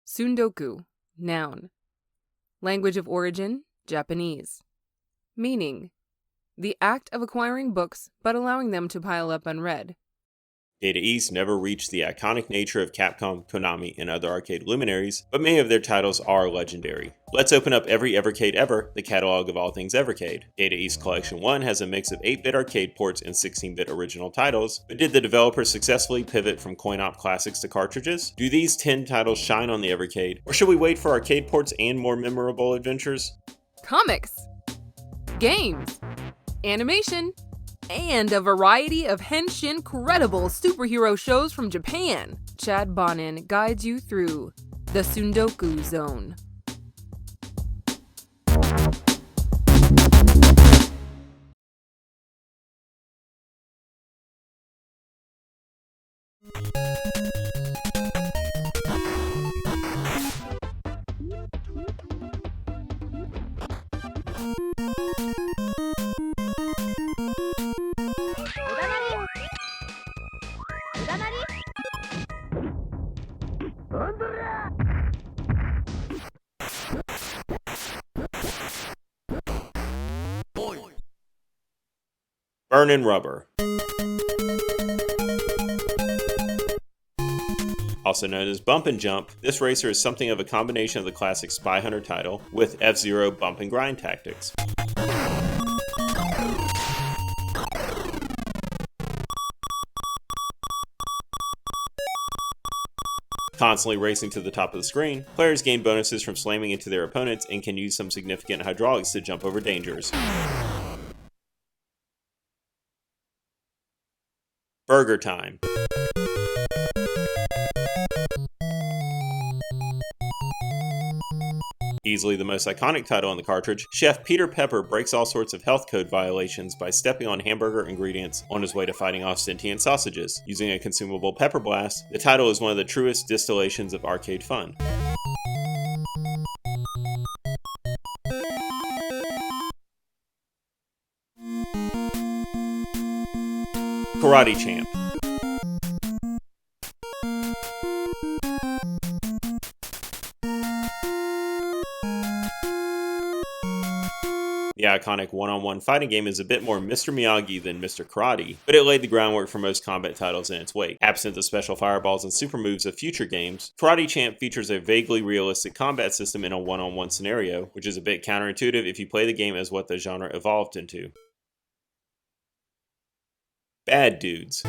Tsundoku, noun. Language of origin, Japanese. Meaning, the act of acquiring books but allowing them to pile up unread. Data East never reached the iconic nature of Capcom, Konami, and other arcade luminaries, but many of their titles are legendary. Let's open up every Evercade ever, the catalog of all things Evercade. Data East Collection 1 has a mix of 8-bit arcade ports and 16-bit original titles, but did the developer successfully pivot from coin-op classics to cartridges? Do these 10 titles shine on the Evercade, or should we wait for arcade ports and more memorable adventures? Comics, games, animation, and a variety of henshin credible superhero shows from Japan. Chad Bonin guides you through the Tsundoku Zone. Burnin' Rubber. Also known as Bump and Jump, this racer is something of a combination of the classic Spy Hunter title with F-Zero bump and grind tactics. Constantly racing to the top of the screen, players gain bonuses from slamming into their opponents and can use some significant hydraulics to jump over dangers. Burger Time. Easily the most iconic title on the cartridge, Chef Peter Pepper breaks all sorts of health code violations by stepping on hamburger ingredients on his way to fighting off sentient sausages. Using a consumable pepper blast, the title is one of the truest distillations of arcade fun. Karate Champ. The iconic one-on-one fighting game is a bit more Mr. Miyagi than Mr. Karate, but it laid the groundwork for most combat titles in its wake. Absent the special fireballs and super moves of future games, Karate Champ features a vaguely realistic combat system in a one-on-one scenario, which is a bit counterintuitive if you play the game as what the genre evolved into. Bad Dudes.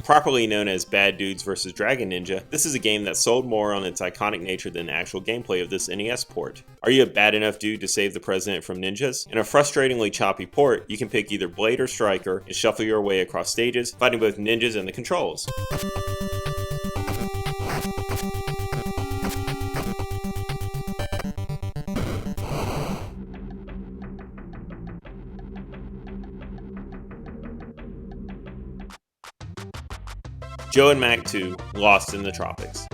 Properly known as Bad Dudes vs. Dragon Ninja, this is a game that sold more on its iconic nature than the actual gameplay of this NES port. Are you a bad enough dude to save the president from ninjas? In a frustratingly choppy port, you can pick either Blade or Striker and shuffle your way across stages, fighting both ninjas and the controls. Joe and Mac 2, Lost in the Tropics.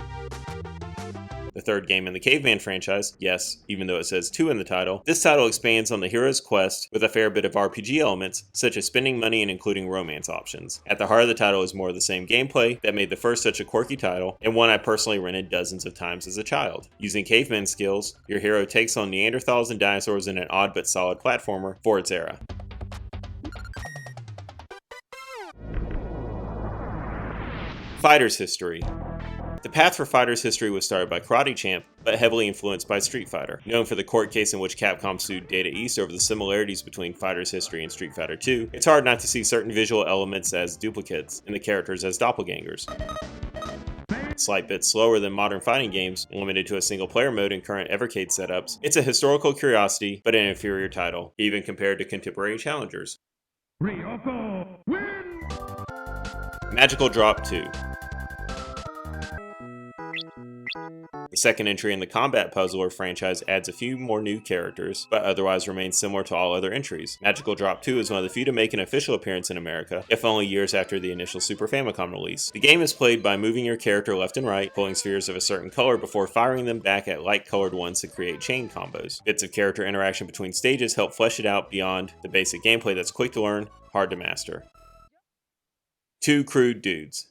The third game in the Caveman franchise, yes, even though it says 2 in the title, this title expands on the hero's quest with a fair bit of RPG elements, such as spending money and including romance options. At the heart of the title is more of the same gameplay that made the first such a quirky title, and one I personally rented dozens of times as a child. Using caveman skills, your hero takes on Neanderthals and dinosaurs in an odd but solid platformer for its era. Fighter's history. The path for Fighter's history was started by Karate Champ, but heavily influenced by Street Fighter. Known for the court case in which Capcom sued Data East over the similarities between Fighter's history and Street Fighter 2, it's hard not to see certain visual elements as duplicates and the characters as doppelgangers. Slight bit slower than modern fighting games, limited to a single player mode in current Evercade setups, it's a historical curiosity, but an inferior title, even compared to contemporary challengers. Ryoko win! Magical Drop 2. The second entry in the Combat Puzzler franchise adds a few more new characters, but otherwise remains similar to all other entries. Magical Drop 2 is one of the few to make an official appearance in America, if only years after the initial Super Famicom release. The game is played by moving your character left and right, pulling spheres of a certain color before firing them back at light-colored ones to create chain combos. Bits of character interaction between stages help flesh it out beyond the basic gameplay that's quick to learn, hard to master. 2 Crude Dudes.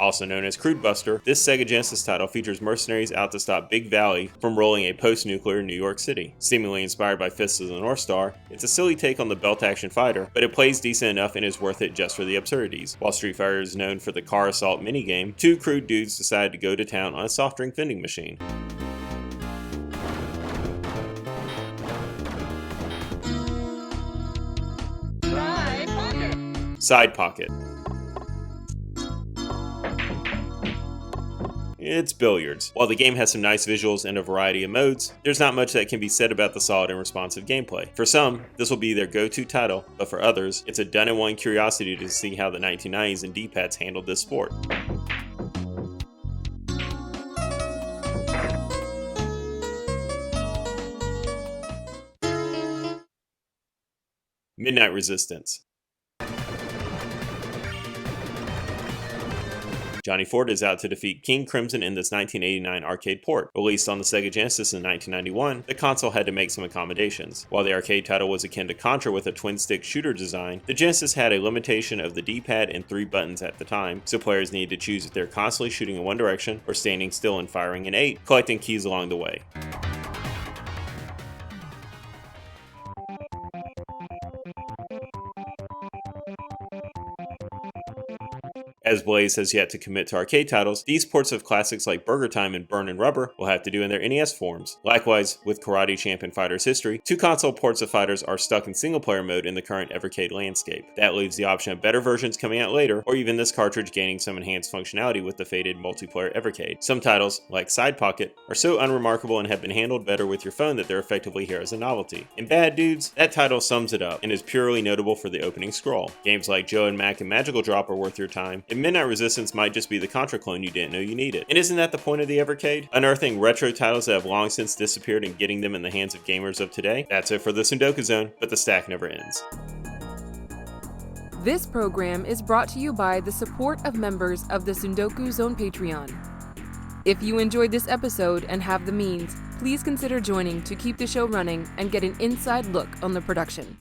Also known as CRUDE Buster, this Sega Genesis title features mercenaries out to stop Big Valley from rolling a post-nuclear New York City. Seemingly inspired by Fists of the North Star, it's a silly take on the belt-action fighter, but it plays decent enough and is worth it just for the absurdities. While Street Fighter is known for the car assault minigame, two crude dudes decided to go to town on a soft drink vending machine. Side Pocket. It's billiards. While the game has some nice visuals and a variety of modes, there's not much that can be said about the solid and responsive gameplay. For some, this will be their go-to title, but for others, it's a done-in-one curiosity to see how the 1990s and D-pads handled this sport. Midnight Resistance. Johnny Ford is out to defeat King Crimson in this 1989 arcade port. Released on the Sega Genesis in 1991, the console had to make some accommodations. While the arcade title was akin to Contra with a twin-stick shooter design, the Genesis had a limitation of the D-pad and 3 buttons at the time, so players needed to choose if they're constantly shooting in one direction or standing still and firing in 8, collecting keys along the way. As Blaze has yet to commit to arcade titles, these ports of classics like Burger Time and Burn and Rubber will have to do in their NES forms. Likewise, with Karate Champ and Fighters History, 2 console ports of Fighters are stuck in single-player mode in the current Evercade landscape. That leaves the option of better versions coming out later, or even this cartridge gaining some enhanced functionality with the faded multiplayer Evercade. Some titles, like Side Pocket, are so unremarkable and have been handled better with your phone that they're effectively here as a novelty. In Bad Dudes, that title sums it up, and is purely notable for the opening scroll. Games like Joe and Mac and Magical Drop are worth your time, and Midnight Resistance might just be the Contra clone you didn't know you needed. And isn't that the point of the Evercade? Unearthing retro titles that have long since disappeared and getting them in the hands of gamers of today? That's it for the Tsundoku Zone, but the stack never ends. This program is brought to you by the support of members of the Tsundoku Zone Patreon. If you enjoyed this episode and have the means, please consider joining to keep the show running and get an inside look on the production.